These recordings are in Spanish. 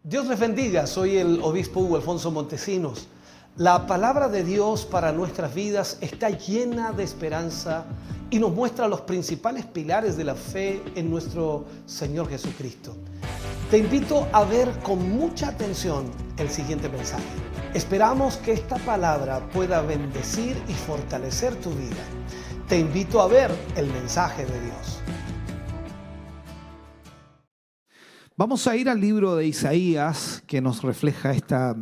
Dios les bendiga, soy el obispo Hugo Alfonso Montesinos. La palabra de Dios para nuestras vidas está llena de esperanza y nos muestra los principales pilares de la fe en nuestro Señor Jesucristo. Te invito a ver con mucha atención el siguiente mensaje. Esperamos que esta palabra pueda bendecir y fortalecer tu vida. Te invito a ver el mensaje de Dios. Vamos a ir al libro de Isaías, que nos refleja esta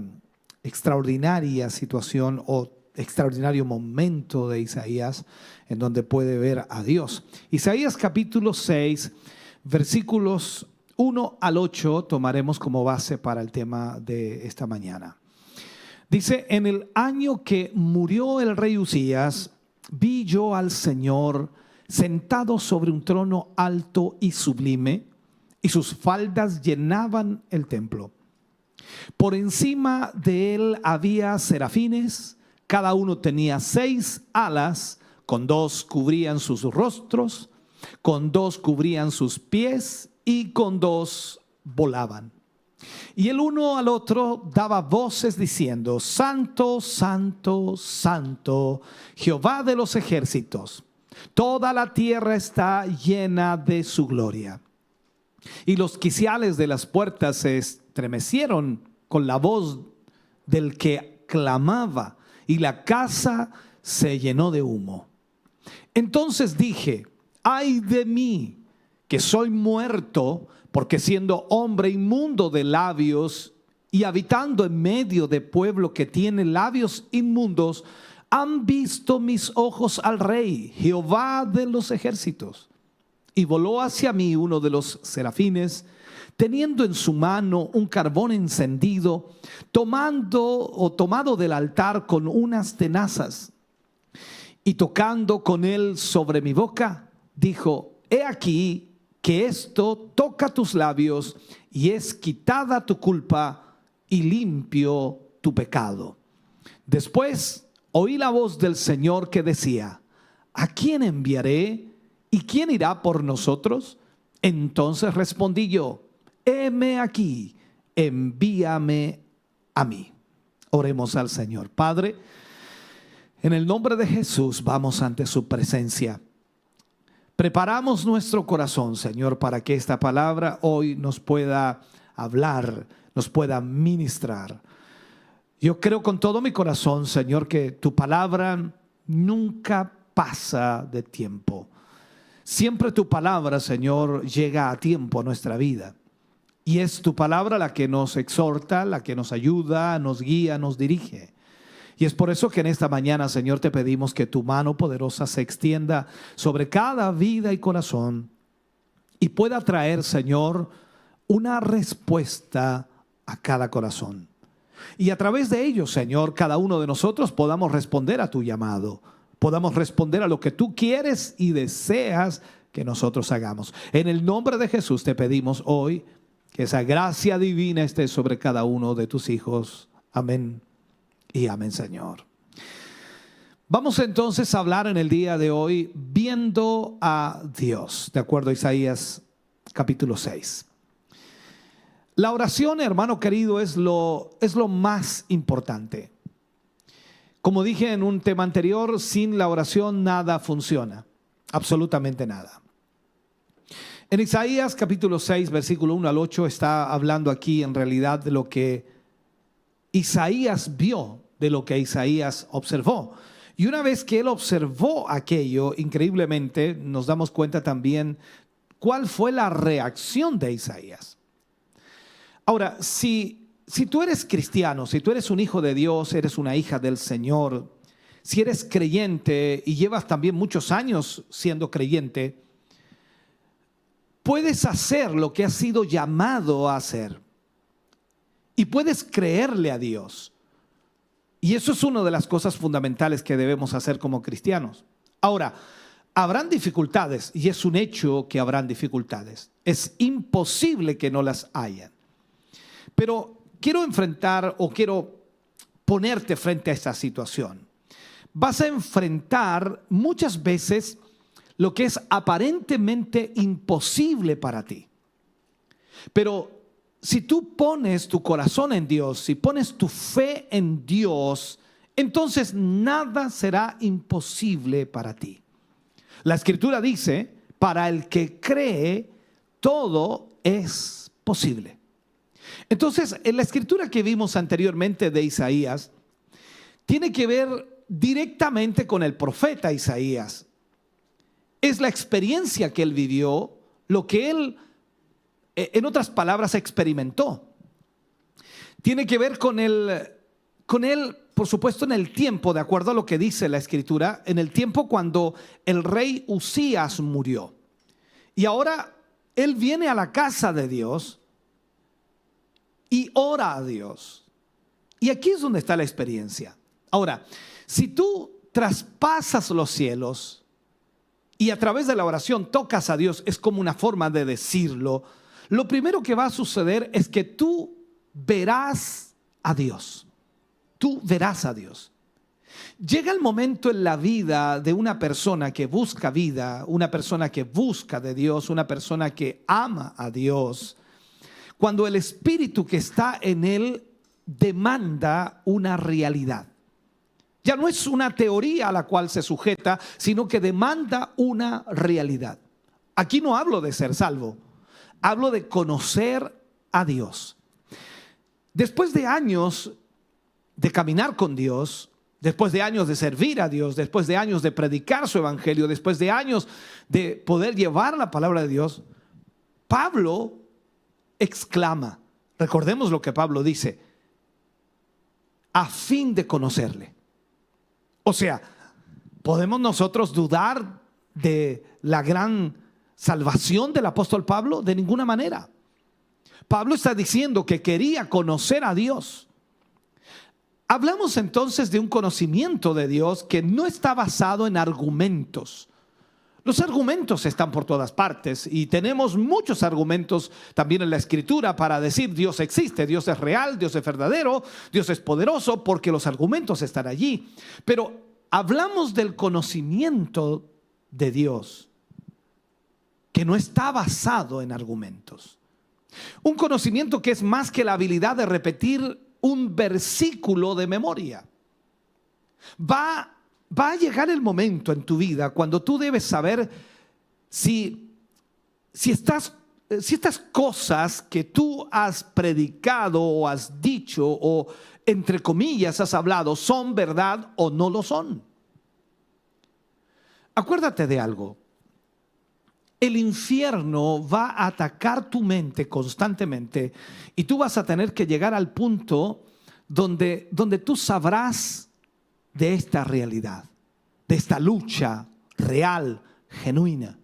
extraordinaria situación o extraordinario momento de Isaías, en donde puede ver a Dios. Isaías capítulo 6, versículos 1 al 8, tomaremos como base para el tema de esta mañana. Dice: en el año que murió el rey Uzías, vi yo al Señor sentado sobre un trono alto y sublime, y sus faldas llenaban el templo. Por encima de él había serafines, cada uno tenía 6 alas, con 2 cubrían sus rostros, con 2 cubrían sus pies y con 2 volaban. Y el uno al otro daba voces diciendo: Santo, Santo, Santo, Jehová de los ejércitos, toda la tierra está llena de su gloria. Y los quiciales de las puertas se estremecieron con la voz del que clamaba, y la casa se llenó de humo. Entonces dije: ay de mí, que soy muerto, porque siendo hombre inmundo de labios y habitando en medio de pueblo que tiene labios inmundos, han visto mis ojos al Rey, Jehová de los ejércitos. Y voló hacia mí uno de los serafines, teniendo en su mano un carbón encendido, tomado del altar con unas tenazas. Y tocando con él sobre mi boca, dijo: he aquí que esto toca tus labios, y es quitada tu culpa y limpio tu pecado. Después oí la voz del Señor que decía: ¿a quién enviaré? ¿Y quién irá por nosotros? Entonces respondí yo: heme aquí, envíame a mí. Oremos al Señor. Padre, en el nombre de Jesús vamos ante su presencia. Preparamos nuestro corazón, Señor, para que esta palabra hoy nos pueda hablar, nos pueda ministrar. Yo creo con todo mi corazón, Señor, que tu palabra nunca pasa de tiempo. Siempre tu palabra, Señor, llega a tiempo a nuestra vida. Y es tu palabra la que nos exhorta, la que nos ayuda, nos guía, nos dirige. Y es por eso que en esta mañana, Señor, te pedimos que tu mano poderosa se extienda sobre cada vida y corazón y pueda traer, Señor, una respuesta a cada corazón. Y a través de ello, Señor, cada uno de nosotros podamos responder a tu llamado. Podamos responder a lo que tú quieres y deseas que nosotros hagamos. En el nombre de Jesús te pedimos hoy que esa gracia divina esté sobre cada uno de tus hijos. Amén y amén, Señor. Vamos entonces a hablar en el día de hoy viendo a Dios, de acuerdo a Isaías capítulo 6. La oración, hermano querido, es lo más importante. Como dije en un tema anterior, sin la oración nada funciona, absolutamente nada. En Isaías capítulo 6, versículo 1 al 8, está hablando aquí en realidad de lo que Isaías vio, de lo que Isaías observó. Y una vez que él observó aquello, increíblemente nos damos cuenta también cuál fue la reacción de Isaías. Ahora, si tú eres cristiano, si tú eres un hijo de Dios, eres una hija del Señor, si eres creyente y llevas también muchos años siendo creyente, puedes hacer lo que has sido llamado a hacer y puedes creerle a Dios. Y eso es una de las cosas fundamentales que debemos hacer como cristianos. Ahora, habrán dificultades, y es un hecho que habrán dificultades. Es imposible que no las hayan. Pero quiero enfrentar o quiero ponerte frente a esta situación. Vas a enfrentar muchas veces lo que es aparentemente imposible para ti. Pero si tú pones tu corazón en Dios, si pones tu fe en Dios, entonces nada será imposible para ti. La Escritura dice, para el que cree, todo es posible. Entonces, en la Escritura que vimos anteriormente de Isaías, tiene que ver directamente con el profeta Isaías. Es la experiencia que él vivió, lo que él, en otras palabras, experimentó. Tiene que ver con él, por supuesto, en el tiempo, de acuerdo a lo que dice la Escritura, en el tiempo cuando el rey Usías murió. Y ahora él viene a la casa de Dios y ora a Dios. Y aquí es donde está la experiencia. Ahora, si tú traspasas los cielos y a través de la oración tocas a Dios, es como una forma de decirlo, lo primero que va a suceder es que tú verás a Dios. Tú verás a Dios. Llega el momento en la vida de una persona que busca vida, una persona que busca de Dios, una persona que ama a Dios, cuando el espíritu que está en él demanda una realidad. Ya no es una teoría a la cual se sujeta, sino que demanda una realidad. Aquí no hablo de ser salvo, hablo de conocer a Dios. Después de años de caminar con Dios, después de años de servir a Dios, después de años de predicar su evangelio, después de años de poder llevar la palabra de Dios, Pablo exclama, recordemos lo que Pablo dice, a fin de conocerle. O sea, ¿podemos nosotros dudar de la gran salvación del apóstol Pablo? De ninguna manera. Pablo está diciendo que quería conocer a Dios. Hablamos entonces de un conocimiento de Dios que no está basado en argumentos. Los argumentos están por todas partes y tenemos muchos argumentos también en la Escritura para decir Dios existe, Dios es real, Dios es verdadero, Dios es poderoso, porque los argumentos están allí. Pero hablamos del conocimiento de Dios que no está basado en argumentos. Un conocimiento que es más que la habilidad de repetir un versículo de memoria. Va a llegar el momento en tu vida cuando tú debes saber si estas cosas que tú has predicado o has dicho o entre comillas has hablado son verdad o no lo son. Acuérdate de algo. El infierno va a atacar tu mente constantemente y tú vas a tener que llegar al punto donde tú sabrás de esta realidad, de esta lucha real, genuina.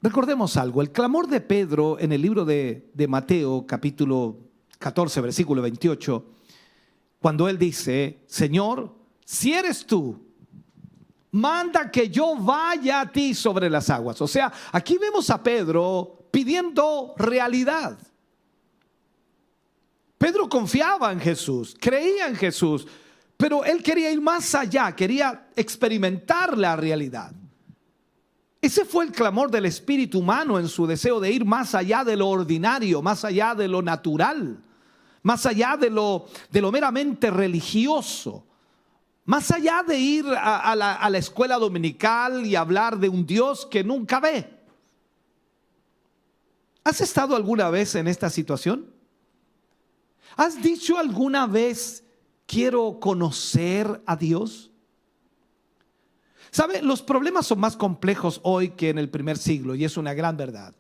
Recordemos algo, el clamor de Pedro en el libro de Mateo, capítulo 14, versículo 28, cuando él dice, Señor, si eres tú, manda que yo vaya a ti sobre las aguas. O sea, aquí vemos a Pedro pidiendo realidad. Pedro confiaba en Jesús, creía en Jesús, pero él quería ir más allá, quería experimentar la realidad. Ese fue el clamor del espíritu humano en su deseo de ir más allá de lo ordinario, más allá de lo natural, más allá de lo meramente religioso, más allá de ir a la escuela dominical y hablar de un Dios que nunca ve. ¿Has estado alguna vez en esta situación? ¿Has dicho alguna vez, quiero conocer a Dios? ¿Sabe? Los problemas son más complejos hoy que en el primer siglo y es una gran verdad.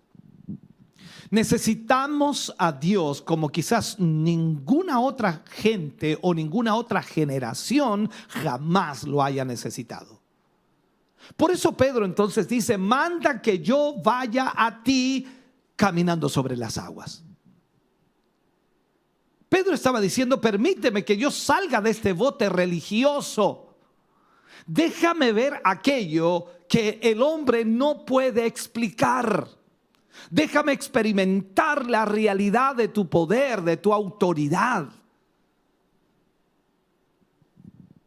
Necesitamos a Dios como quizás ninguna otra gente o ninguna otra generación jamás lo haya necesitado. Por eso Pedro entonces dice, manda que yo vaya a ti caminando sobre las aguas. Pedro estaba diciendo, permíteme que yo salga de este bote religioso. Déjame ver aquello que el hombre no puede explicar. Déjame experimentar la realidad de tu poder, de tu autoridad.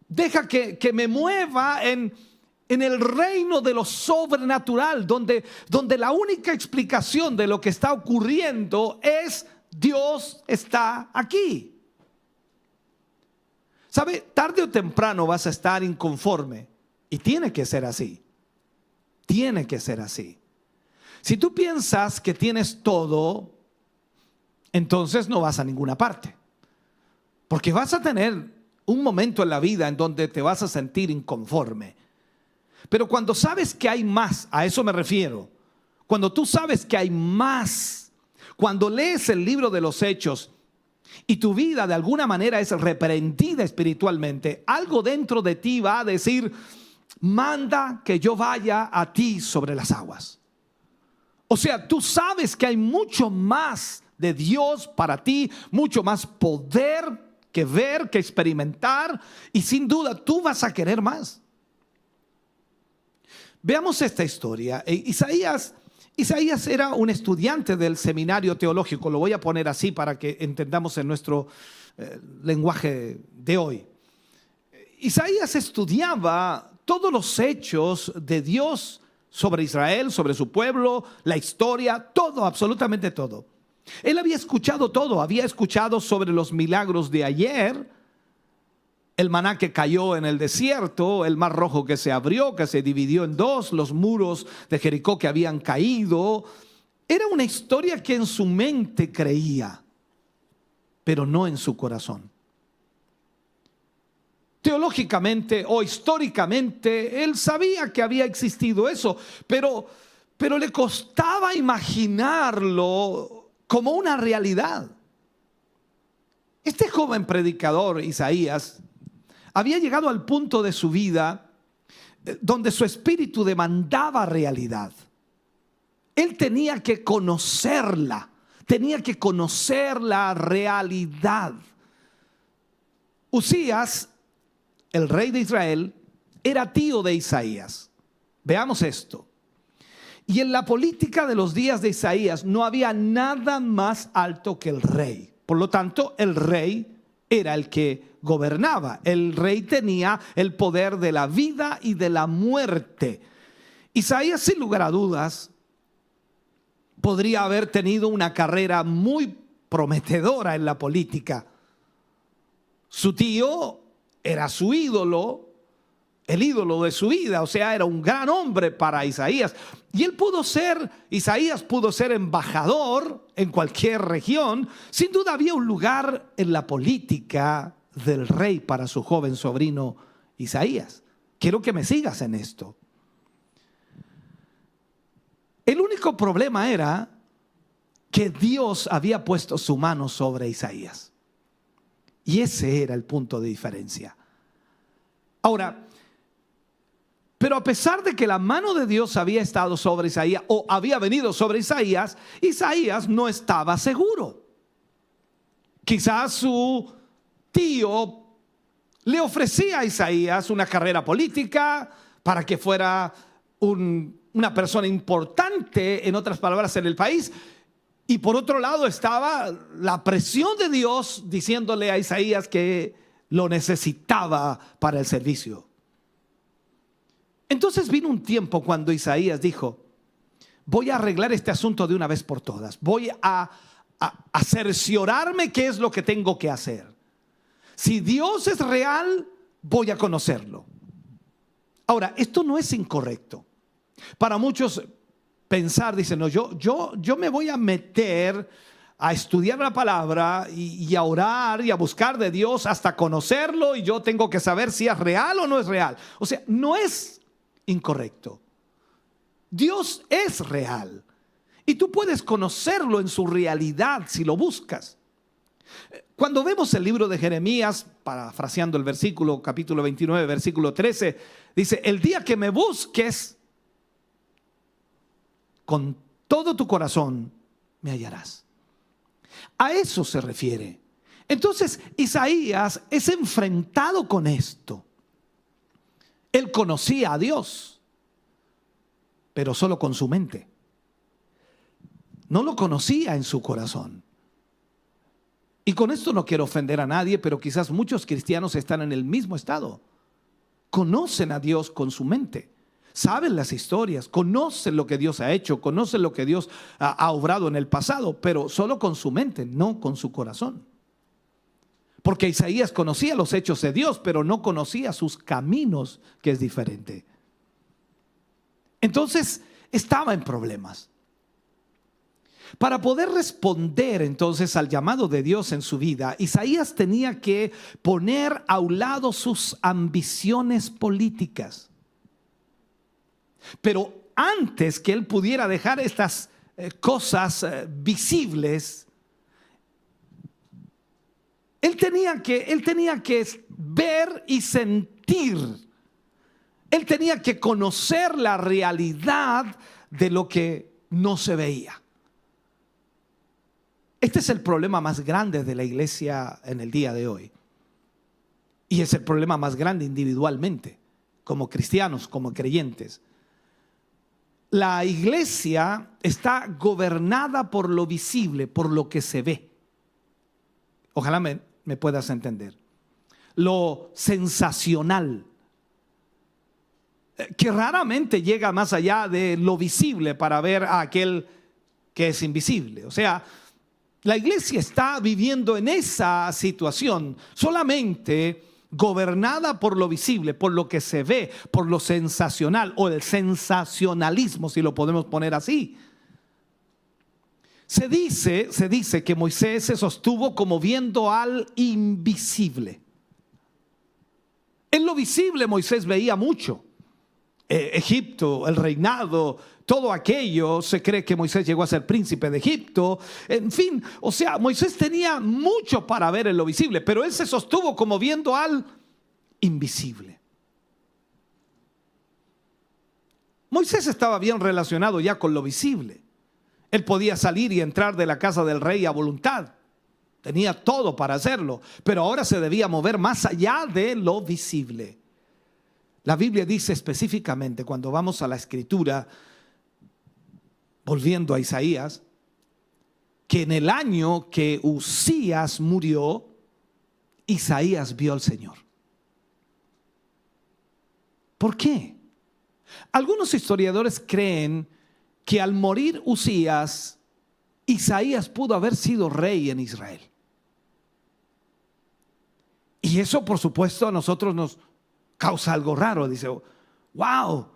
Deja que me mueva en el reino de lo sobrenatural, donde la única explicación de lo que está ocurriendo es Dios está aquí. ¿Sabe? Tarde o temprano vas a estar inconforme y tiene que ser así. Tiene que ser así. Si tú piensas que tienes todo, entonces no vas a ninguna parte. Porque vas a tener un momento en la vida en donde te vas a sentir inconforme. Pero cuando sabes que hay más, a eso me refiero. Cuando tú sabes que hay más, cuando lees el libro de los Hechos y tu vida de alguna manera es reprendida espiritualmente, algo dentro de ti va a decir: manda que yo vaya a ti sobre las aguas. O sea, tú sabes que hay mucho más de Dios para ti, mucho más poder que ver, que experimentar, y sin duda tú vas a querer más. Veamos esta historia. Isaías era un estudiante del seminario teológico, lo voy a poner así para que entendamos en nuestro lenguaje de hoy. Isaías estudiaba todos los hechos de Dios sobre Israel, sobre su pueblo, la historia, todo, absolutamente todo. Él había escuchado todo, había escuchado sobre los milagros de ayer, el maná que cayó en el desierto, el mar rojo que se abrió, que se dividió en dos, los muros de Jericó que habían caído. Era una historia que en su mente creía, pero no en su corazón. Teológicamente o históricamente, él sabía que había existido eso, pero le costaba imaginarlo como una realidad. Este joven predicador, Isaías, había llegado al punto de su vida donde su espíritu demandaba realidad. Él tenía que conocerla, tenía que conocer la realidad. Usías, el rey de Israel, era tío de Isaías. Veamos esto. Y en la política de los días de Isaías no había nada más alto que el rey. Por lo tanto, el rey era el que gobernaba. El rey tenía el poder de la vida y de la muerte. Isaías, sin lugar a dudas, podría haber tenido una carrera muy prometedora en la política. Su tío era su ídolo, el ídolo de su vida, o sea, era un gran hombre para Isaías. Y Isaías pudo ser embajador en cualquier región. Sin duda había un lugar en la política del rey para su joven sobrino Isaías. Quiero que me sigas en esto. El único problema era que Dios había puesto su mano sobre Isaías. Y ese era el punto de diferencia. Ahora, pero a pesar de que la mano de Dios había estado sobre Isaías o había venido sobre Isaías, Isaías no estaba seguro. Quizás su tío le ofrecía a Isaías una carrera política para que fuera una persona importante, en otras palabras, en el país. Y por otro lado estaba la presión de Dios diciéndole a Isaías que lo necesitaba para el servicio. Entonces vino un tiempo cuando Isaías dijo: voy a arreglar este asunto de una vez por todas. Voy a cerciorarme qué es lo que tengo que hacer. Si Dios es real, voy a conocerlo. Ahora, esto no es incorrecto. Para muchos pensar, dicen, no, yo me voy a meter a estudiar la palabra y a orar y a buscar de Dios hasta conocerlo, y yo tengo que saber si es real o no es real. O sea, no es incorrecto. Dios es real y tú puedes conocerlo en su realidad si lo buscas. Cuando vemos el libro de Jeremías, parafraseando el versículo, capítulo 29, versículo 13, dice: el día que me busques con todo tu corazón, me hallarás. A eso se refiere. Entonces Isaías es enfrentado con esto. Él conocía a Dios, pero solo con su mente. No lo conocía en su corazón. Y con esto no quiero ofender a nadie, pero quizás muchos cristianos están en el mismo estado. Conocen a Dios con su mente. saben las historias, conocen lo que Dios ha hecho, conocen lo que Dios ha obrado en el pasado, pero solo con su mente, no con su corazón. Porque Isaías conocía los hechos de Dios, pero no conocía sus caminos, que es diferente. Entonces estaba en problemas. Para poder responder entonces al llamado de Dios en su vida, Isaías tenía que poner a un lado sus ambiciones políticas. Pero antes que él pudiera dejar estas cosas visibles, él tenía que ver y sentir. Él tenía que conocer la realidad de lo que no se veía. Este es el problema más grande de la iglesia en el día de hoy. Y es el problema más grande individualmente, como cristianos, como creyentes. La iglesia está gobernada por lo visible, por lo que se ve. Ojalá me puedas entender. Lo sensacional, que raramente llega más allá de lo visible para ver a aquel que es invisible. O sea, la iglesia está viviendo en esa situación solamente gobernada por lo visible, por lo que se ve, por lo sensacional o el sensacionalismo, si lo podemos poner así. Se dice que Moisés se sostuvo como viendo al invisible. En lo visible Moisés veía mucho. Egipto, el reinado, todo aquello. Se cree que Moisés llegó a ser príncipe de Egipto. En fin, o sea, Moisés tenía mucho para ver en lo visible, pero él se sostuvo como viendo al invisible. Moisés estaba bien relacionado ya con lo visible. Él podía salir y entrar de la casa del rey a voluntad. Tenía todo para hacerlo, pero ahora se debía mover más allá de lo visible. La Biblia dice específicamente, cuando vamos a la escritura, volviendo a Isaías, que en el año que Uzías murió, Isaías vio al Señor. ¿Por qué? Algunos historiadores creen que al morir Uzías, Isaías pudo haber sido rey en Israel. Y eso, por supuesto, a nosotros nos causa algo raro. Dice, wow,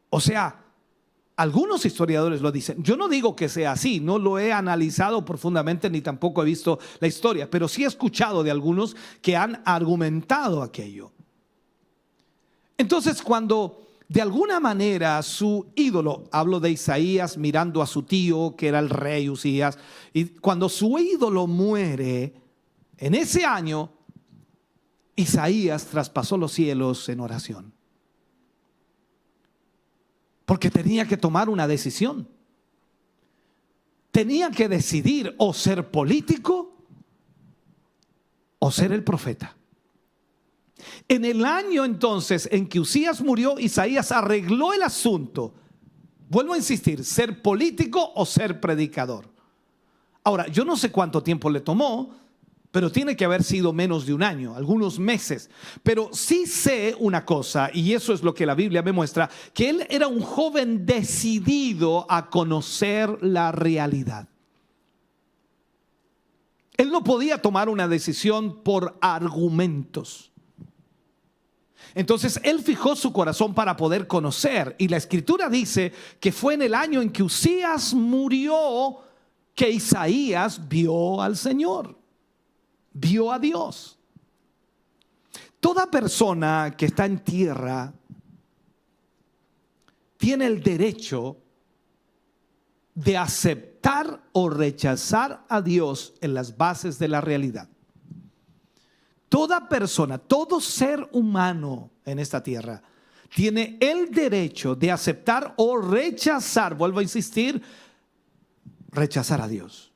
o sea, algunos historiadores lo dicen. Yo no digo que sea así, no lo he analizado profundamente ni tampoco he visto la historia, pero sí he escuchado de algunos que han argumentado aquello. Entonces, cuando de alguna manera su ídolo, hablo de Isaías mirando a su tío que era el rey Uzías, y cuando su ídolo muere, en ese año Isaías traspasó los cielos en oración. Porque tenía que tomar una decisión. Tenía que decidir o ser político o ser el profeta. En el año entonces en que Uzías murió, Isaías arregló el asunto. Vuelvo a insistir, ser político o ser predicador. Ahora, yo no sé cuánto tiempo le tomó, pero tiene que haber sido menos de un año, algunos meses. Pero sí sé una cosa, y eso es lo que la Biblia me muestra, que él era un joven decidido a conocer la realidad. Él no podía tomar una decisión por argumentos. Entonces él fijó su corazón para poder conocer. Y la escritura dice que fue en el año en que Uzías murió que Isaías vio al Señor. Vio a Dios. Toda persona que está en tierra tiene el derecho de aceptar o rechazar a Dios en las bases de la realidad. Toda persona, todo ser humano en esta tierra tiene el derecho de aceptar o rechazar, vuelvo a insistir, rechazar a Dios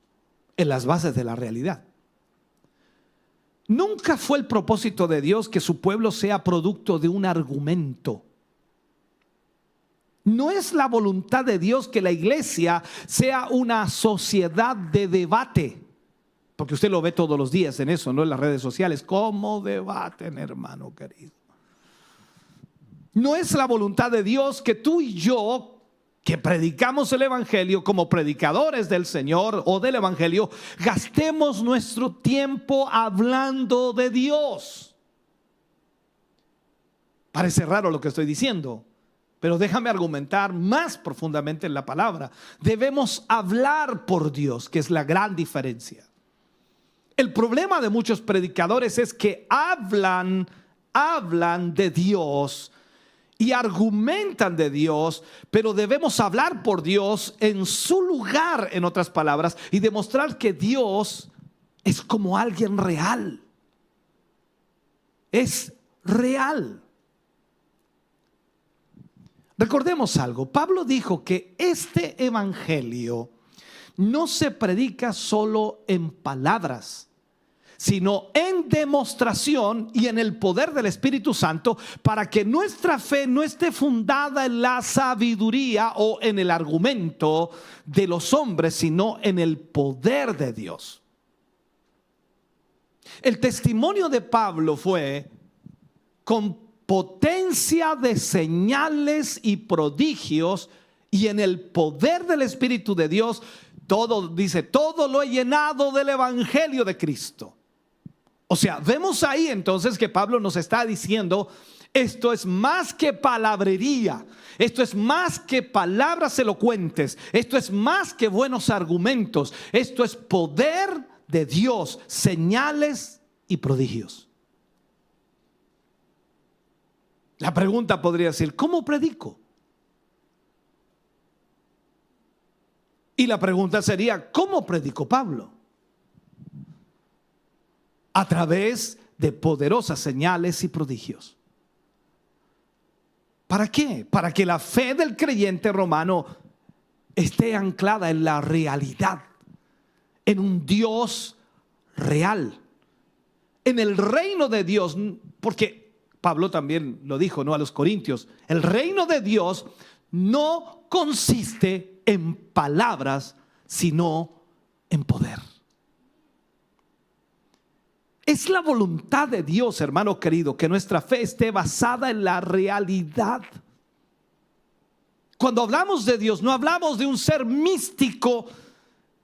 en las bases de la realidad. Nunca fue el propósito de Dios que su pueblo sea producto de un argumento. No es la voluntad de Dios que la iglesia sea una sociedad de debate. Porque usted lo ve todos los días en eso, ¿no? En las redes sociales. ¿Cómo debaten, hermano querido? No es la voluntad de Dios que tú y yo, que predicamos el Evangelio como predicadores del Señor o del Evangelio, gastemos nuestro tiempo hablando de Dios. Parece raro lo que estoy diciendo, pero déjame argumentar más profundamente en la palabra. Debemos hablar por Dios, que es la gran diferencia. El problema de muchos predicadores es que hablan de Dios y argumentan de Dios, pero debemos hablar por Dios en su lugar, en otras palabras, y demostrar que Dios es como alguien real. Es real. Recordemos algo. Pablo dijo que este evangelio no se predica solo en palabras, sino en demostración y en el poder del Espíritu Santo, para que nuestra fe no esté fundada en la sabiduría o en el argumento de los hombres, sino en el poder de Dios. El testimonio de Pablo fue con potencia de señales y prodigios, y en el poder del Espíritu de Dios. Todo, dice, todo lo he llenado del Evangelio de Cristo. O sea, vemos ahí entonces que Pablo nos está diciendo, esto es más que palabrería, esto es más que palabras elocuentes, esto es más que buenos argumentos, esto es poder de Dios, señales y prodigios. La pregunta podría ser, ¿cómo predico? Y la pregunta sería, ¿cómo predicó Pablo? A través de poderosas señales y prodigios. ¿Para qué? Para que la fe del creyente romano esté anclada en la realidad, en un Dios real, en el reino de Dios. Porque Pablo también lo dijo, ¿no?, a los corintios, el reino de Dios no consiste en palabras, sino en poder. Es la voluntad de Dios, hermano querido, que nuestra fe esté basada en la realidad. Cuando hablamos de Dios, no hablamos de un ser místico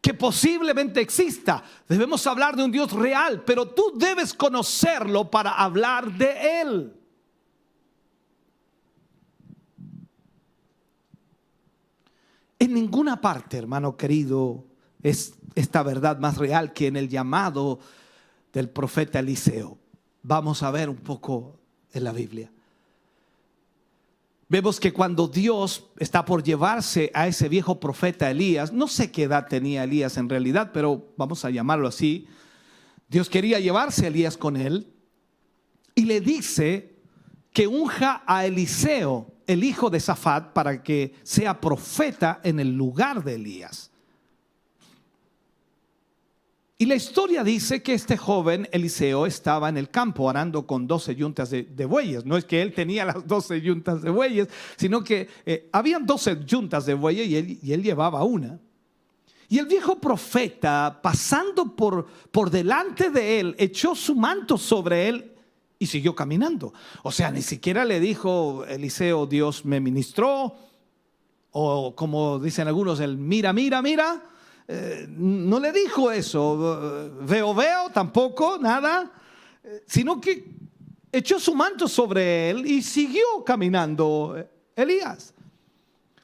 que posiblemente exista. Debemos hablar de un Dios real, pero tú debes conocerlo para hablar de Él. En ninguna parte, hermano querido, es esta verdad más real que en el llamado del profeta Eliseo. Vamos a ver un poco en la Biblia. Vemos que cuando Dios está por llevarse a ese viejo profeta Elías, no sé qué edad tenía Elías en realidad, pero vamos a llamarlo así. Dios quería llevarse a Elías con él y le dice que unja a Eliseo, el hijo de Safat, para que sea profeta en el lugar de Elías. Y la historia dice que este joven Eliseo estaba en el campo arando con 12 yuntas de bueyes. No es que él tenía las 12 yuntas de bueyes, sino que habían 12 yuntas de bueyes y él llevaba una. Y el viejo profeta, pasando por delante de él, echó su manto sobre él y siguió caminando. O sea, ni siquiera le dijo Eliseo, Dios me ministró, o como dicen algunos, el mira, mira, mira. No le dijo eso, veo, tampoco, nada, sino que echó su manto sobre él y siguió caminando Elías.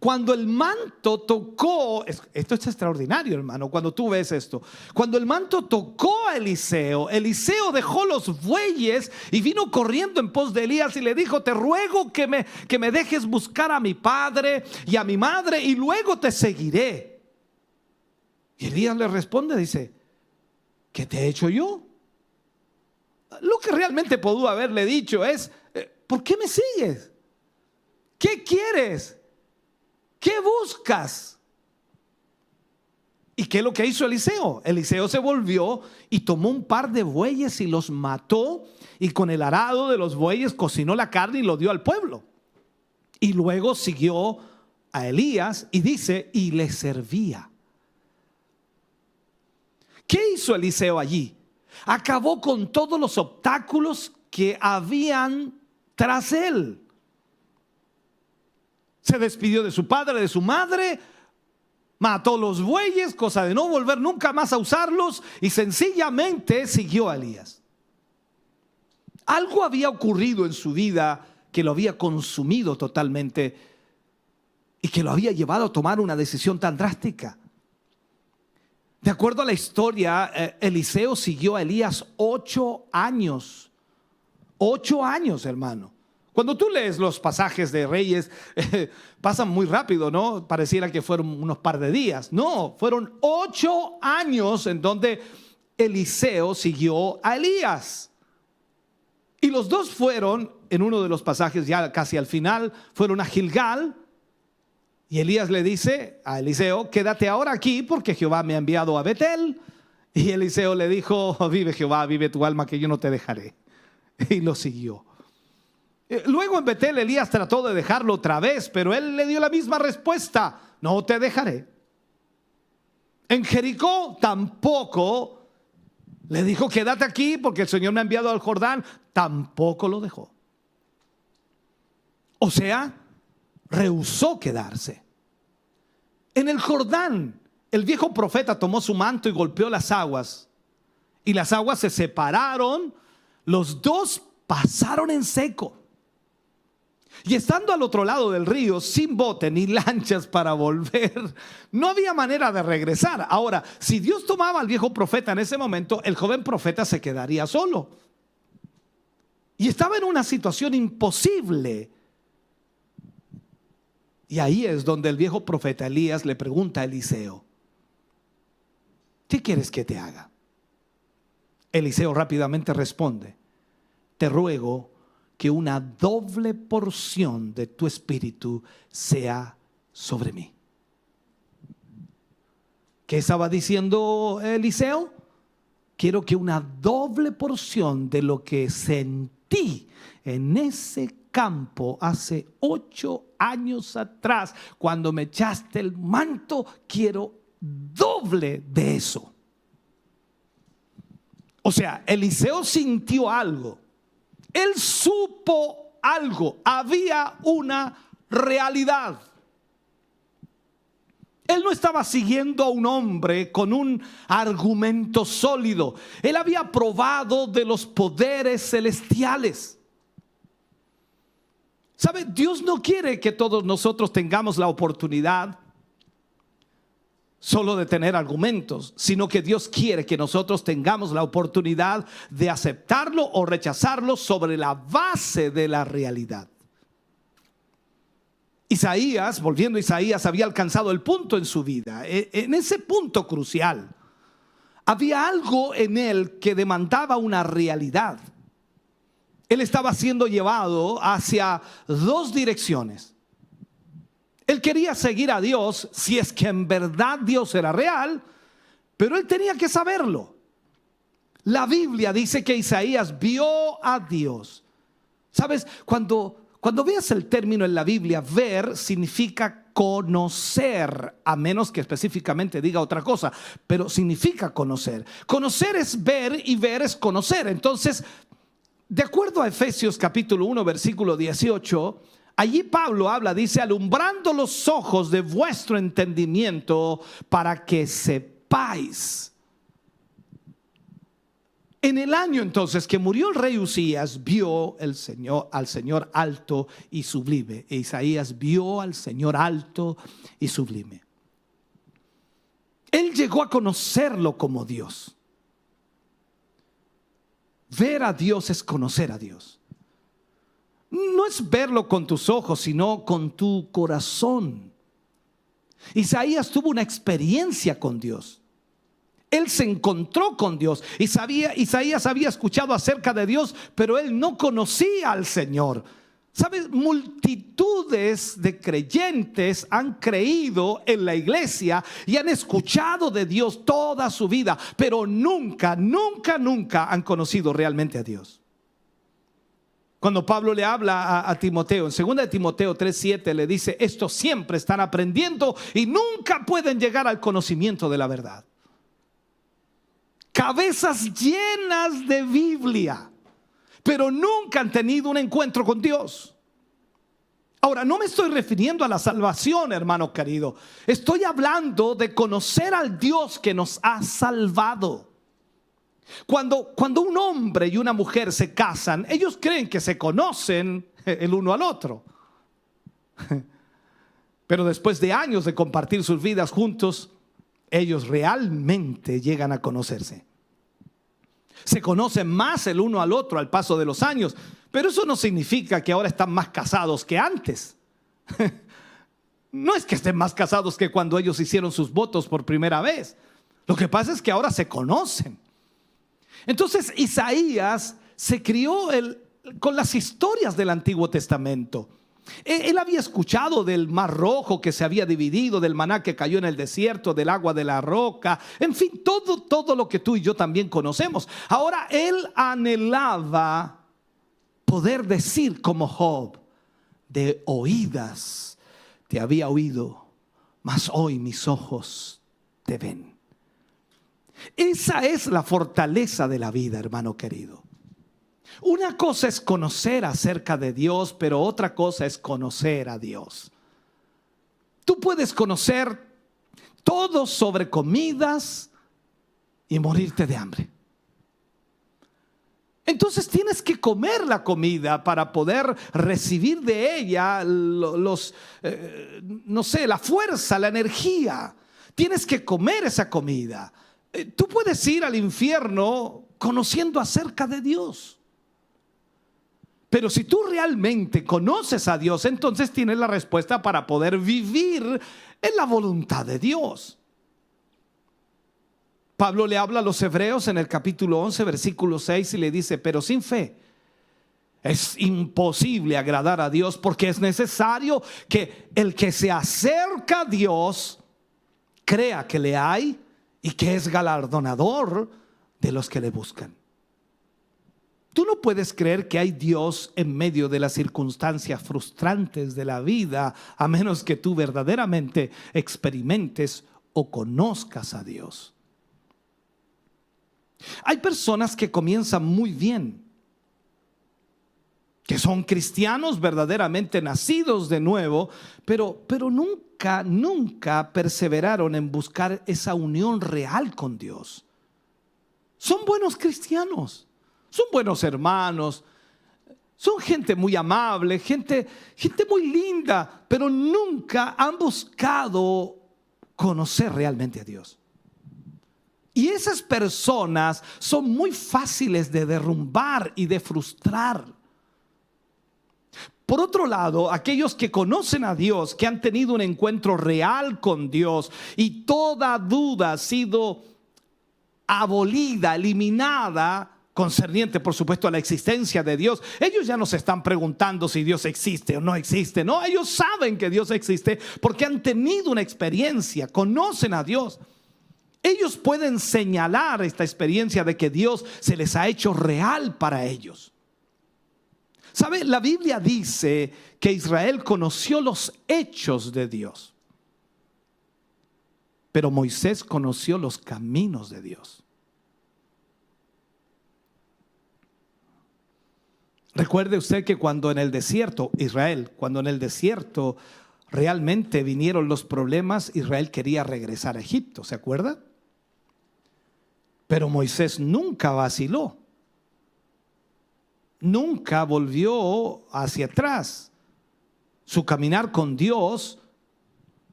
Cuando el manto tocó, esto es extraordinario, hermano, cuando tú ves esto, cuando el manto tocó a Eliseo, Eliseo dejó los bueyes y vino corriendo en pos de Elías y le dijo, te ruego que me dejes buscar a mi padre y a mi madre y luego te seguiré. Y Elías le responde, dice, ¿qué te he hecho yo? Lo que realmente pudo haberle dicho es, ¿por qué me sigues? ¿Qué quieres? ¿Qué buscas? ¿Y qué es lo que hizo Eliseo? Eliseo se volvió y tomó un par de bueyes y los mató, y con el arado de los bueyes cocinó la carne y lo dio al pueblo. Y luego siguió a Elías y dice, y le servía. ¿Qué hizo Eliseo allí? Acabó con todos los obstáculos que habían tras él. Se despidió de su padre, de su madre, mató los bueyes, cosa de no volver nunca más a usarlos, y sencillamente siguió a Elías. Algo había ocurrido en su vida que lo había consumido totalmente y que lo había llevado a tomar una decisión tan drástica. De acuerdo a la historia, Eliseo siguió a Elías 8 años. 8 años, hermano. Cuando tú lees los pasajes de Reyes, pasan muy rápido, ¿no? Pareciera que fueron unos par de días. No, fueron 8 años en donde Eliseo siguió a Elías. Y los dos fueron, en uno de los pasajes ya casi al final, fueron a Gilgal. Y Elías le dice a Eliseo, quédate ahora aquí porque Jehová me ha enviado a Betel. Y Eliseo le dijo, vive Jehová, vive tu alma, que yo no te dejaré. Y lo siguió. Luego en Betel Elías trató de dejarlo otra vez, pero él le dio la misma respuesta, no te dejaré. En Jericó tampoco le dijo, quédate aquí porque el Señor me ha enviado al Jordán. Tampoco lo dejó. O sea, rehusó quedarse. En el Jordán, el viejo profeta tomó su manto y golpeó las aguas. Y las aguas se separaron. Los dos pasaron en seco. Y estando al otro lado del río, sin bote ni lanchas para volver, no había manera de regresar. Ahora, si Dios tomaba al viejo profeta en ese momento, el joven profeta se quedaría solo. Y estaba en una situación imposible. Y ahí es donde el viejo profeta Elías le pregunta a Eliseo, ¿qué quieres que te haga? Eliseo rápidamente responde, te ruego que una doble porción de tu espíritu sea sobre mí. ¿Qué estaba diciendo Eliseo? Quiero que una doble porción de lo que sentí en ese campo hace 8 años atrás, cuando me echaste el manto, quiero doble de eso. O sea, Eliseo sintió algo. Él supo algo. Había una realidad. Él no estaba siguiendo a un hombre con un argumento sólido. Él había probado de los poderes celestiales. ¿Sabe? Dios no quiere que todos nosotros tengamos la oportunidad solo de tener argumentos, sino que Dios quiere que nosotros tengamos la oportunidad de aceptarlo o rechazarlo sobre la base de la realidad. Isaías, volviendo a Isaías, había alcanzado el punto en su vida, en ese punto crucial. Había algo en él que demandaba una realidad. Él estaba siendo llevado hacia 2 direcciones. Él quería seguir a Dios si es que en verdad Dios era real, pero él tenía que saberlo. La Biblia dice que Isaías vio a Dios. ¿Sabes? Cuando veas el término en la Biblia, ver significa conocer, a menos que específicamente diga otra cosa, pero significa conocer. Conocer es ver y ver es conocer. Entonces, de acuerdo a Efesios capítulo 1, versículo 18, allí Pablo habla, dice, alumbrando los ojos de vuestro entendimiento para que sepáis. En el año entonces que murió el rey Usías, vio al Señor alto y sublime. E Isaías vio al Señor alto y sublime. Él llegó a conocerlo como Dios. Ver a Dios es conocer a Dios. No es verlo con tus ojos, sino con tu corazón. Isaías tuvo una experiencia con Dios. Él se encontró con Dios. Isaías había escuchado acerca de Dios, pero él no conocía al Señor. ¿Sabes? Multitudes de creyentes han creído en la iglesia y han escuchado de Dios toda su vida, pero nunca han conocido realmente a Dios. Cuando Pablo le habla a Timoteo, en 2 de Timoteo 3:7 le dice, estos siempre están aprendiendo y nunca pueden llegar al conocimiento de la verdad. Cabezas llenas de Biblia, pero nunca han tenido un encuentro con Dios. Ahora, no me estoy refiriendo a la salvación, hermano querido. Estoy hablando de conocer al Dios que nos ha salvado. Cuando un hombre y una mujer se casan, ellos creen que se conocen el uno al otro. Pero después de años de compartir sus vidas juntos, ellos realmente llegan a conocerse. Se conocen más el uno al otro al paso de los años, pero eso no significa que ahora están más casados que antes. No es que estén más casados que cuando ellos hicieron sus votos por primera vez. Lo que pasa es que ahora se conocen. Entonces Isaías se crió con las historias del Antiguo Testamento. Él había escuchado del Mar Rojo que se había dividido, del maná que cayó en el desierto, del agua de la roca, en fin, todo lo que tú y yo también conocemos. Ahora él anhelaba poder decir como Job: de oídas te había oído, mas hoy mis ojos te ven. Esa es la fortaleza de la vida, hermano querido. Una cosa es conocer acerca de Dios, pero otra cosa es conocer a Dios. Tú puedes conocer todo sobre comidas y morirte de hambre. Entonces tienes que comer la comida para poder recibir de ella la fuerza, la energía. Tienes que comer esa comida. Tú puedes ir al infierno conociendo acerca de Dios. Pero si tú realmente conoces a Dios, entonces tienes la respuesta para poder vivir en la voluntad de Dios. Pablo le habla a los hebreos en el capítulo 11, versículo 6 y le dice: pero sin fe es imposible agradar a Dios, porque es necesario que el que se acerca a Dios crea que le hay y que es galardonador de los que le buscan. Tú no puedes creer que hay Dios en medio de las circunstancias frustrantes de la vida, a menos que tú verdaderamente experimentes o conozcas a Dios. Hay personas que comienzan muy bien, que son cristianos verdaderamente nacidos de nuevo, pero nunca perseveraron en buscar esa unión real con Dios. Son buenos cristianos. Son buenos hermanos, son gente muy amable, gente muy linda, pero nunca han buscado conocer realmente a Dios. Y esas personas son muy fáciles de derrumbar y de frustrar. Por otro lado, aquellos que conocen a Dios, que han tenido un encuentro real con Dios y toda duda ha sido abolida, eliminada, concerniente por supuesto a la existencia de Dios, ellos ya no se están preguntando si Dios existe o no existe. No, ellos saben que Dios existe porque han tenido una experiencia, conocen a Dios. Ellos pueden señalar esta experiencia de que Dios se les ha hecho real para ellos. ¿Sabe? La Biblia dice que Israel conoció los hechos de Dios, pero Moisés conoció los caminos de Dios. Recuerde usted que cuando en el desierto, cuando en el desierto realmente vinieron los problemas, Israel quería regresar a Egipto, ¿se acuerda? Pero Moisés nunca vaciló, nunca volvió hacia atrás. Su caminar con Dios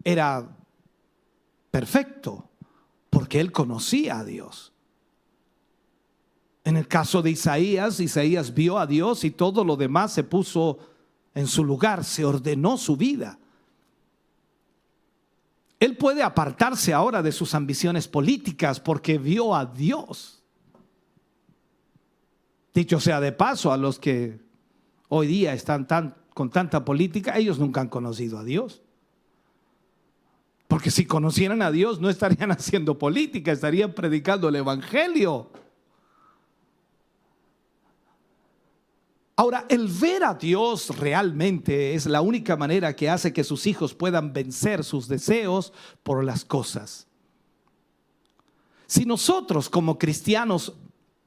era perfecto, porque él conocía a Dios. En el caso de Isaías vio a Dios y todo lo demás se puso en su lugar, se ordenó su vida. Él puede apartarse ahora de sus ambiciones políticas porque vio a Dios. Dicho sea de paso, a los que hoy día están con tanta política, ellos nunca han conocido a Dios. Porque si conocieran a Dios no estarían haciendo política, estarían predicando el evangelio. Ahora, el ver a Dios realmente es la única manera que hace que sus hijos puedan vencer sus deseos por las cosas. Si nosotros como cristianos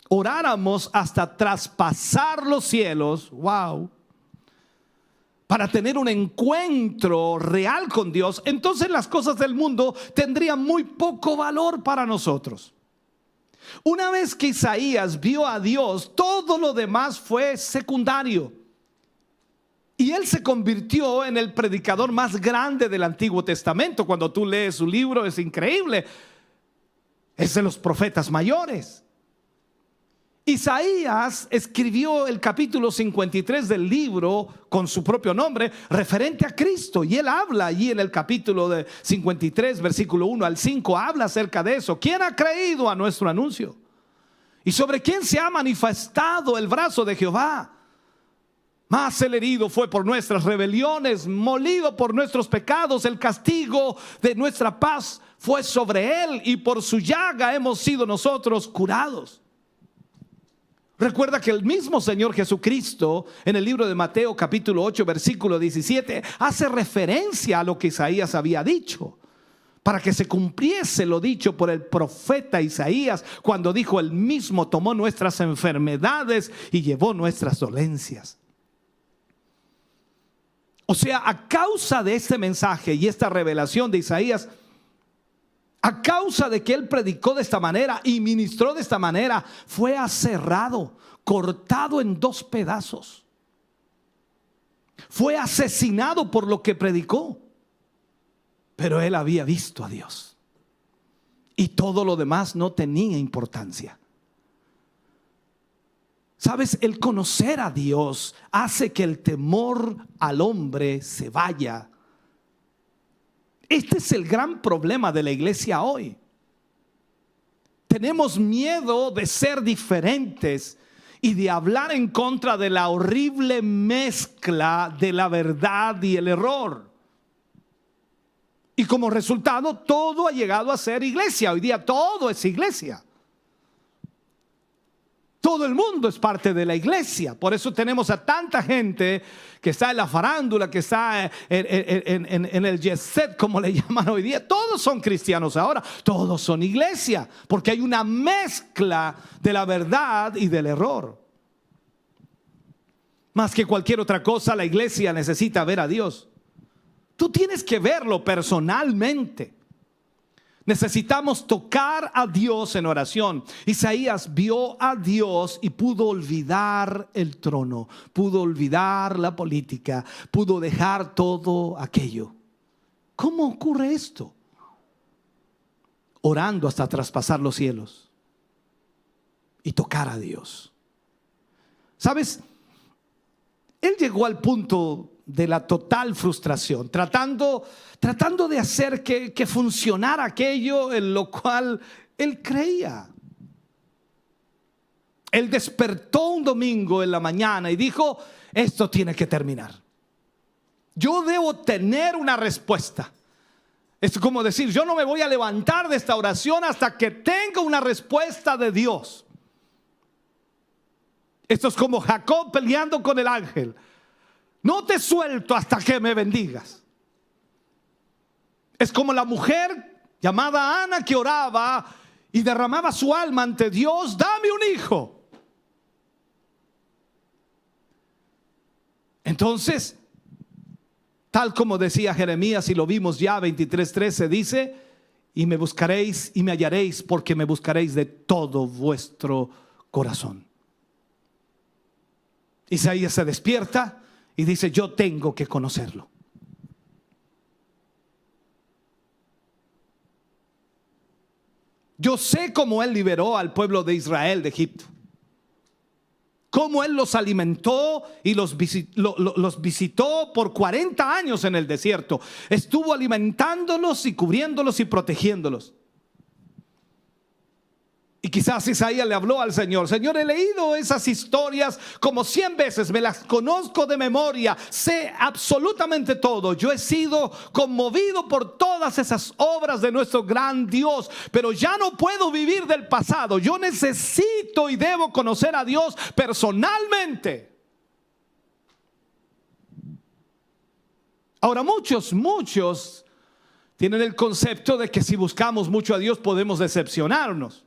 oráramos hasta traspasar los cielos, wow, para tener un encuentro real con Dios, entonces las cosas del mundo tendrían muy poco valor para nosotros. Una vez que Isaías vio a Dios, todo lo demás fue secundario. Y él se convirtió en el predicador más grande del Antiguo Testamento. Cuando tú lees su libro es increíble. Es de los profetas mayores. Isaías escribió el capítulo 53 del libro con su propio nombre, referente a Cristo. Y él habla allí en el capítulo de 53, versículo 1 al 5, habla acerca de eso. ¿Quién ha creído a nuestro anuncio? ¿Y sobre quién se ha manifestado el brazo de Jehová? Mas el herido fue por nuestras rebeliones, molido por nuestros pecados. El castigo de nuestra paz fue sobre él, y por su llaga hemos sido nosotros curados. Recuerda que el mismo Señor Jesucristo en el libro de Mateo capítulo 8 versículo 17 hace referencia a lo que Isaías había dicho, para que se cumpliese lo dicho por el profeta Isaías cuando dijo: él mismo tomó nuestras enfermedades y llevó nuestras dolencias. O sea, a causa de este mensaje y esta revelación de Isaías, a causa de que él predicó de esta manera y ministró de esta manera, fue aserrado, cortado en 2 pedazos. Fue asesinado por lo que predicó. Pero él había visto a Dios. Y todo lo demás no tenía importancia. Sabes, el conocer a Dios hace que el temor al hombre se vaya. Este es el gran problema de la iglesia hoy. Tenemos miedo de ser diferentes y de hablar en contra de la horrible mezcla de la verdad y el error. Y como resultado, todo ha llegado a ser iglesia. Hoy día todo es iglesia. Todo el mundo es parte de la iglesia. Por eso tenemos a tanta gente que está en la farándula, que está en el jet set, como le llaman hoy día. Todos son cristianos ahora, todos son iglesia, porque hay una mezcla de la verdad y del error. Más que cualquier otra cosa, la iglesia necesita ver a Dios. Tú tienes que verlo personalmente. Necesitamos tocar a Dios en oración. Isaías vio a Dios y pudo olvidar el trono, pudo olvidar la política, pudo dejar todo aquello. ¿Cómo ocurre esto? Orando hasta traspasar los cielos y tocar a Dios. ¿Sabes? Él llegó al punto de la total frustración, tratando de hacer que funcionara aquello en lo cual él creía. Él despertó un domingo en la mañana y dijo: esto tiene que terminar. Yo debo tener una respuesta. Es como decir: yo no me voy a levantar de esta oración hasta que tenga una respuesta de Dios. Esto es como Jacob peleando con el ángel. No te suelto hasta que me bendigas. Es como la mujer llamada Ana que oraba y derramaba su alma ante Dios: dame un hijo. Entonces, tal como decía Jeremías, y lo vimos ya, 23:13, dice: y me buscaréis y me hallaréis, porque me buscaréis de todo vuestro corazón. Isaías se despierta y dice: yo tengo que conocerlo. Yo sé cómo él liberó al pueblo de Israel de Egipto, cómo él los alimentó y los visitó por 40 años en el desierto. Estuvo alimentándolos y cubriéndolos y protegiéndolos. Y quizás Isaías le habló al Señor: Señor, he leído esas historias como 100 veces, me las conozco de memoria, sé absolutamente todo. Yo he sido conmovido por todas esas obras de nuestro gran Dios, pero ya no puedo vivir del pasado. Yo necesito y debo conocer a Dios personalmente. Ahora, muchos tienen el concepto de que si buscamos mucho a Dios podemos decepcionarnos.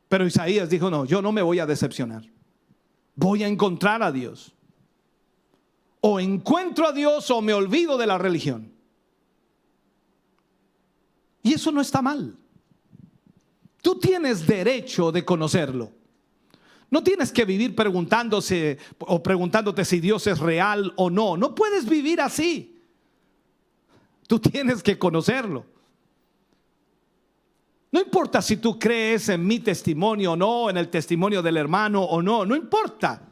Pero Isaías dijo: no, yo no me voy a decepcionar. voy a encontrar a Dios. O encuentro a Dios o me olvido de la religión. Y eso no está mal. Tú tienes derecho de conocerlo. No tienes que vivir preguntándose o preguntándote si Dios es real o no. No puedes vivir así. Tú tienes que conocerlo. No importa si tú crees en mi testimonio o no, en el testimonio del hermano o no, no importa.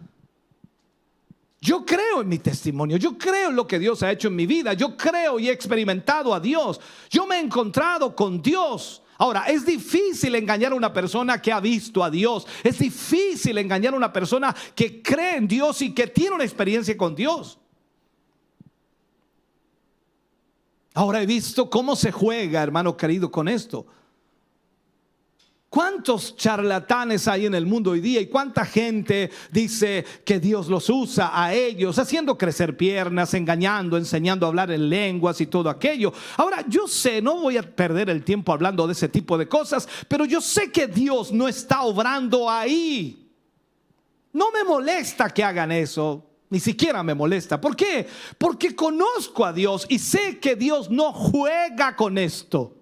Yo creo en mi testimonio, yo creo en lo que Dios ha hecho en mi vida, yo creo y he experimentado a Dios, yo me he encontrado con Dios. Ahora, es difícil engañar a una persona que ha visto a Dios, es difícil engañar a una persona que cree en Dios y que tiene una experiencia con Dios. Ahora he visto cómo se juega, hermano querido, con esto. ¿Cuántos charlatanes hay en el mundo hoy día? ¿Y cuánta gente dice que Dios los usa a ellos, haciendo crecer piernas, engañando, enseñando a hablar en lenguas y todo aquello? Ahora, yo sé, no voy a perder el tiempo hablando de ese tipo de cosas, pero yo sé que Dios no está obrando ahí. No me molesta que hagan eso. Ni siquiera me molesta. ¿Por qué? Porque conozco a Dios y sé que Dios no juega con esto.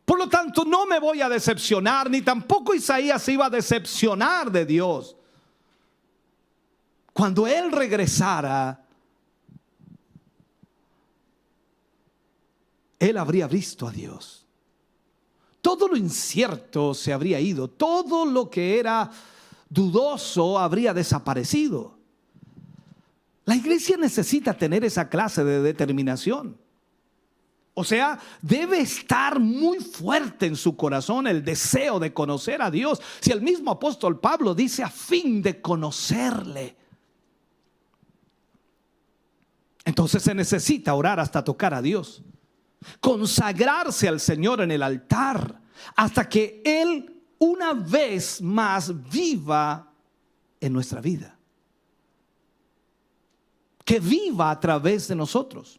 Por lo tanto, no me voy a decepcionar, ni tampoco Isaías se iba a decepcionar de Dios. Cuando él regresara, él habría visto a Dios. Todo lo incierto se habría ido, todo lo que era dudoso habría desaparecido. La iglesia necesita tener esa clase de determinación. O sea, debe estar muy fuerte en su corazón el deseo de conocer a Dios. Si el mismo apóstol Pablo dice a fin de conocerle. Entonces se necesita orar hasta tocar a Dios. Consagrarse al Señor en el altar hasta que Él una vez más viva en nuestra vida. Que viva a través de nosotros.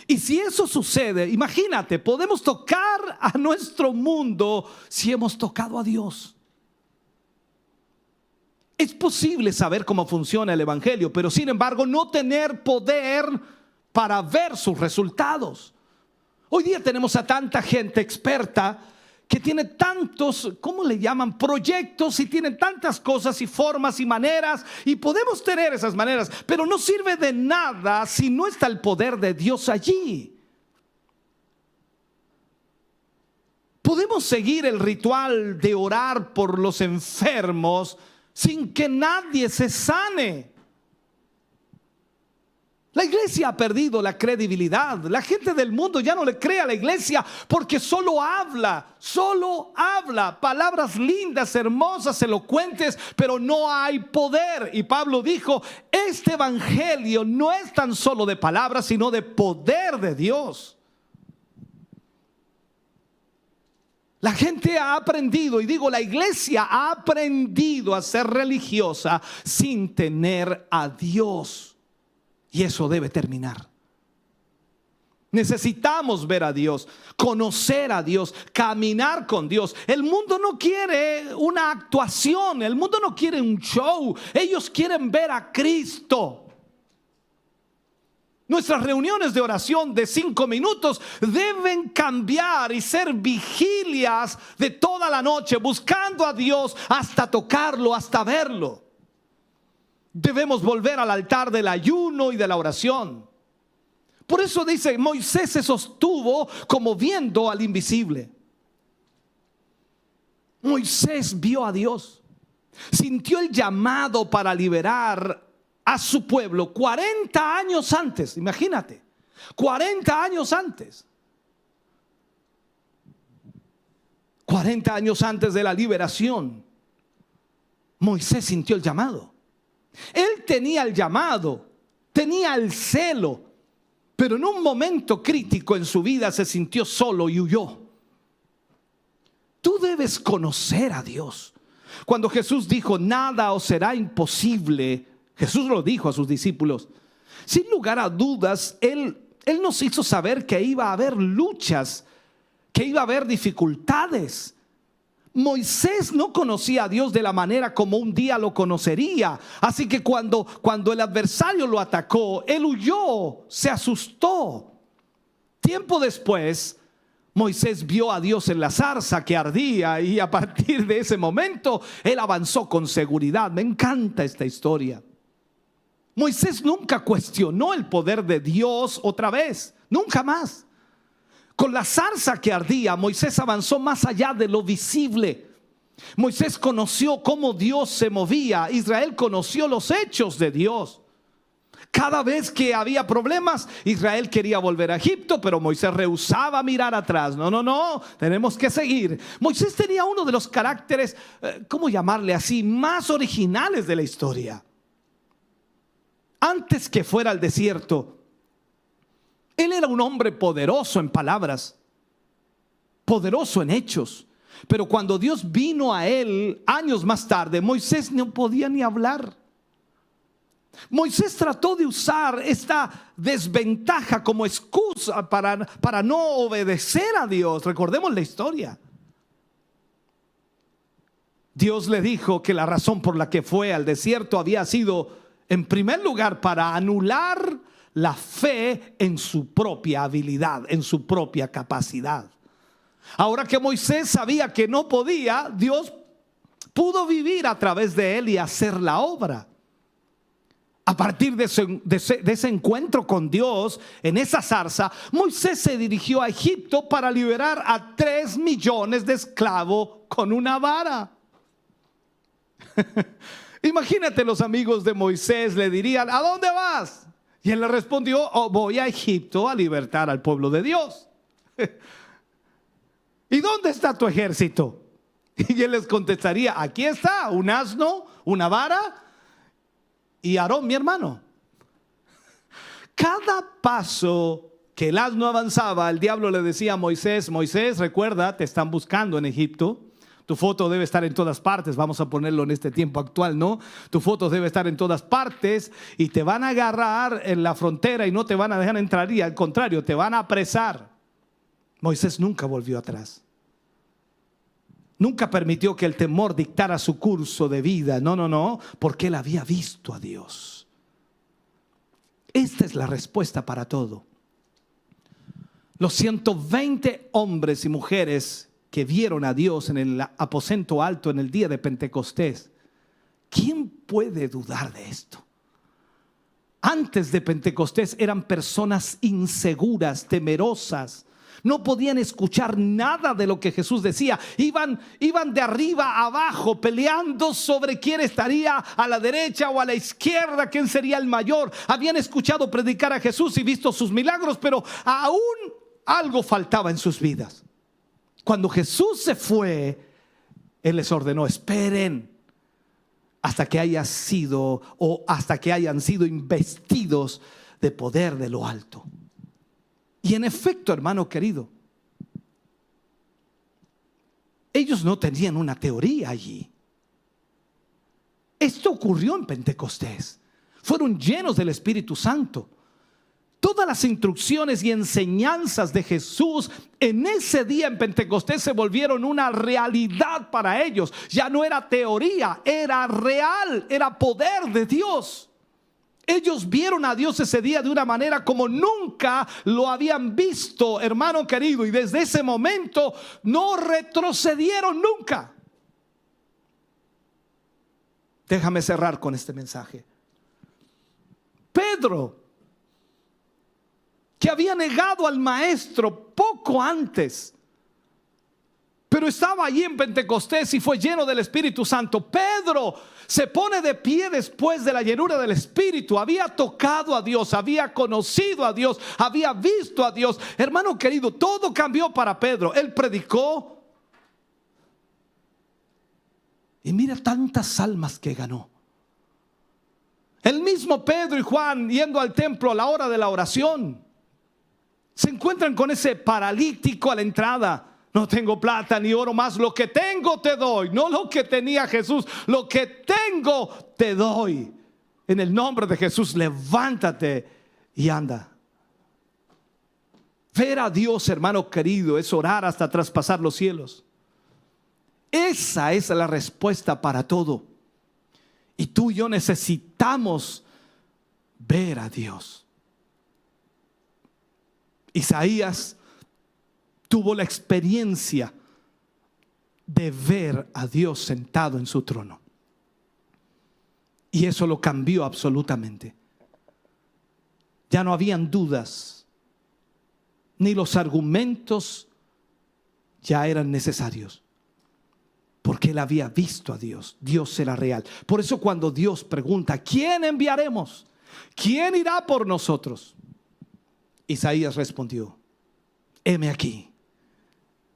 Y si eso sucede, imagínate, podemos tocar a nuestro mundo si hemos tocado a Dios. Es posible saber cómo funciona el evangelio, pero sin embargo no tener poder para ver sus resultados. Hoy día tenemos a tanta gente experta que tiene tantos, ¿cómo le llaman? Proyectos, y tienen tantas cosas y formas y maneras, y podemos tener esas maneras, pero no sirve de nada si no está el poder de Dios allí. Podemos seguir el ritual de orar por los enfermos sin que nadie se sane. La iglesia ha perdido la credibilidad. La gente del mundo ya no le cree a la iglesia porque solo habla palabras lindas, hermosas, elocuentes, pero no hay poder. Y Pablo dijo, este evangelio no es tan solo de palabras, sino de poder de Dios. La gente ha aprendido, y digo, la iglesia ha aprendido a ser religiosa sin tener a Dios. Y eso debe terminar. Necesitamos ver a Dios, conocer a Dios, caminar con Dios. El mundo no quiere una actuación, el mundo no quiere un show. Ellos quieren ver a Cristo. Nuestras reuniones de oración de 5 minutos deben cambiar y ser vigilias de toda la noche, buscando a Dios hasta tocarlo, hasta verlo. Debemos volver al altar del ayuno y de la oración. Por eso dice, Moisés se sostuvo como viendo al invisible. Moisés vio a Dios, sintió el llamado para liberar a su pueblo 40 años antes. Imagínate, 40 años antes. 40 años antes de la liberación, Moisés sintió el llamado. Él tenía el llamado, tenía el celo, pero en un momento crítico en su vida se sintió solo y huyó. Tú debes conocer a Dios. Cuando Jesús dijo, nada os será imposible, Jesús lo dijo a sus discípulos. Sin lugar a dudas, Él nos hizo saber que iba a haber luchas, que iba a haber dificultades. Moisés no conocía a Dios de la manera como un día lo conocería. Así que cuando el adversario lo atacó, él huyó, se asustó. Tiempo después, Moisés vio a Dios en la zarza que ardía y a partir de ese momento él avanzó con seguridad. Me encanta esta historia. Moisés nunca cuestionó el poder de Dios otra vez, nunca más. Con la zarza que ardía, Moisés avanzó más allá de lo visible. Moisés conoció cómo Dios se movía. Israel conoció los hechos de Dios. Cada vez que había problemas, Israel quería volver a Egipto, pero Moisés rehusaba mirar atrás. No, tenemos que seguir. Moisés tenía uno de los caracteres, ¿cómo llamarle así?, más originales de la historia. Antes que fuera al desierto, él era un hombre poderoso en palabras, poderoso en hechos. Pero cuando Dios vino a él años más tarde, Moisés no podía ni hablar. Moisés trató de usar esta desventaja como excusa para no obedecer a Dios. Recordemos la historia. Dios le dijo que la razón por la que fue al desierto había sido, en primer lugar, para anular la fe en su propia habilidad, en su propia capacidad. Ahora que Moisés sabía que no podía, Dios pudo vivir a través de él y hacer la obra. A partir de ese encuentro con Dios en esa zarza, Moisés se dirigió a Egipto para liberar a 3 millones de esclavos con una vara. Imagínate, los amigos de Moisés le dirían: ¿a dónde vas? Y él le respondió: voy a Egipto a libertar al pueblo de Dios. ¿Y dónde está tu ejército? Y él les contestaría: aquí está un asno, una vara y Aarón, mi hermano. Cada paso que el asno avanzaba, el diablo le decía a Moisés: Moisés, recuerda, te están buscando en Egipto. Tu foto debe estar en todas partes. Vamos a ponerlo en este tiempo actual, ¿no? Tu foto debe estar en todas partes y te van a agarrar en la frontera y no te van a dejar entrar, y al contrario, te van a apresar. Moisés nunca volvió atrás. Nunca permitió que el temor dictara su curso de vida. No, porque él había visto a Dios. Esta es la respuesta para todo. Los 120 hombres y mujeres que vieron a Dios en el aposento alto en el día de Pentecostés, ¿quién puede dudar de esto? Antes de Pentecostés eran personas inseguras, temerosas. No podían escuchar nada de lo que Jesús decía. Iban de arriba a abajo peleando sobre quién estaría a la derecha o a la izquierda, quién sería el mayor. Habían escuchado predicar a Jesús y visto sus milagros, pero aún algo faltaba en sus vidas. Cuando Jesús se fue, Él les ordenó: esperen hasta que hayan sido investidos de poder de lo alto. Y en efecto, hermano querido, ellos no tenían una teoría allí. Esto ocurrió en Pentecostés. Fueron llenos del Espíritu Santo. Todas las instrucciones y enseñanzas de Jesús en ese día en Pentecostés se volvieron una realidad para ellos. Ya no era teoría, era real, era poder de Dios. Ellos vieron a Dios ese día de una manera como nunca lo habían visto, hermano querido, y desde ese momento no retrocedieron nunca. Déjame cerrar con este mensaje. Pedro, que había negado al maestro poco antes, pero estaba allí en Pentecostés y fue lleno del Espíritu Santo. Pedro se pone de pie después de la llenura del Espíritu. Había tocado a Dios, había conocido a Dios, había visto a Dios. Hermano querido, todo cambió para Pedro. Él predicó y mira tantas almas que ganó. El mismo Pedro y Juan, yendo al templo a la hora de la oración, se encuentran con ese paralítico a la entrada. No tengo plata ni oro, más lo que tengo te doy. No lo que tenía Jesús, lo que tengo te doy. En el nombre de Jesús, levántate y anda. Ver a Dios, hermano querido, es orar hasta traspasar los cielos. Esa es la respuesta para todo. Y tú y yo necesitamos ver a Dios. Isaías tuvo la experiencia de ver a Dios sentado en su trono. Y eso lo cambió absolutamente. Ya no habían dudas, ni los argumentos ya eran necesarios. Porque él había visto a Dios. Dios era real. Por eso cuando Dios pregunta, ¿quién enviaremos? ¿Quién irá por nosotros? Isaías respondió, heme aquí,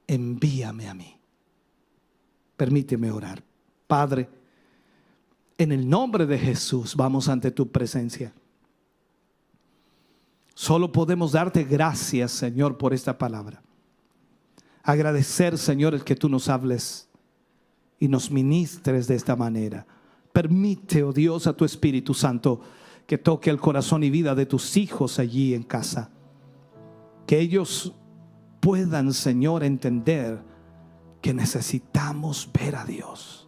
envíame a mí. Permíteme orar. Padre, en el nombre de Jesús vamos ante tu presencia. Solo podemos darte gracias, Señor, por esta palabra. Agradecer, Señor, el que tú nos hables y nos ministres de esta manera. Permite, oh Dios, a tu Espíritu Santo que toque el corazón y vida de tus hijos allí en casa. Que ellos puedan, Señor, entender que necesitamos ver a Dios,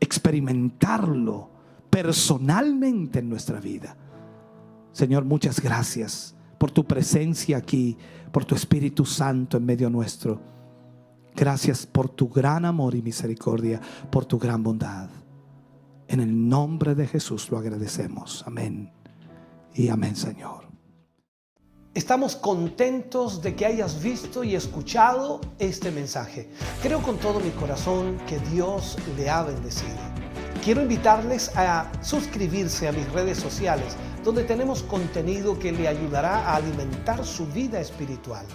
experimentarlo personalmente en nuestra vida. Señor, muchas gracias por tu presencia aquí, por tu Espíritu Santo en medio nuestro. Gracias por tu gran amor y misericordia, por tu gran bondad. En el nombre de Jesús lo agradecemos. Amén y amén, Señor. Estamos contentos de que hayas visto y escuchado este mensaje. Creo con todo mi corazón que Dios le ha bendecido. Quiero invitarles a suscribirse a mis redes sociales, donde tenemos contenido que le ayudará a alimentar su vida espiritual.